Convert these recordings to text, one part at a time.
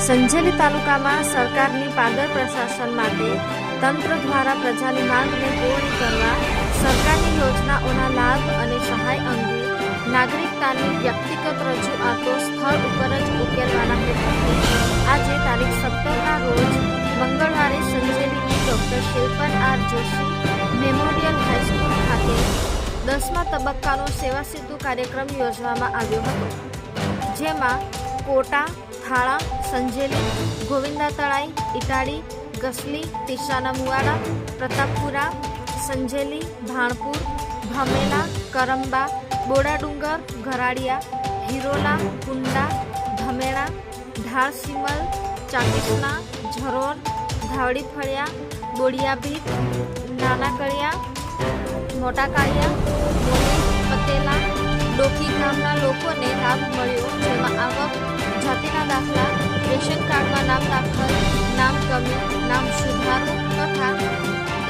સંજેલી તાલુકામાં સરકારની પાદર પ્રશાસન માટે તંત્ર દ્વારા પ્રજાની માંગને પૂર્ણ કરવા સરકારની યોજનાઓના લાભ અને સહાય અંગે નાગરિકતાની વ્યક્તિગત રજૂઆતો સ્થળ ઉપર જ ઉકેલવાના હેતુથી આજે તારીખ 17ના રોજ મંગળવારે સંજેલીની doctor Shilpan R Joshi memorial high school ખાતે 10મા તબક્કાનો સેવા સેતુ કાર્યક્રમ યોજવામાં આવ્યો હતો, જેમાં કોટા, થાળા, સંજેલી, ગોવિંદા તળાઈ, ઇટાડી, ગસલી, ટીસાના મુવાડા, પ્રતાપપુરા, સંજેલી, ભાણપુર, ભમેલા, કરંબા, બોડાડુંગર, ઘરાડિયા, હિરોલા, કુંડા, ધમેણા, ઢાળસીમલ, ચાકીસના, ઝરોર, ધાવડી ફળિયા, બોડિયાભીત, નાના કળિયા, મોટા કાળિયા, મોલી, પતેલા, ડોકી ગામના લોકોને લાભ મળ્યો, જેમાં આવક, જાતિના દાખલા, રેશન કાર્ડમાં નામ દાખલ, નામ કમી, નામ સુધારો તથા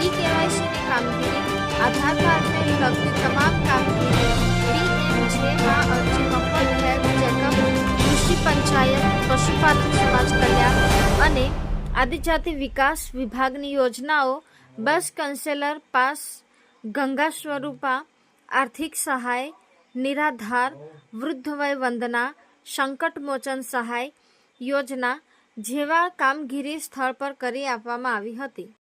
ઈ-કેવાયસીની કામગીરી, આધાર કાર્ડને લગતી તમામ કામગીરી, PMJમાં અરજી, મફત હેલ્થ ચેકઅપ, કૃષિ પંચાયત, પશુપાલન સમાજ કલ્યાણ અને આદિજાતિ વિકાસ વિભાગની યોજનાઓ, બસ કન્સેલર પાસ, ગંગા સ્વરૂપા, આર્થિક સહાય, નિરાધાર, વૃદ્ધ વય વંદના, સંકટ મોચન સહાય યોજના જેવા કામગીરી સ્થળ પર કરી આપવામાં આવી હતી.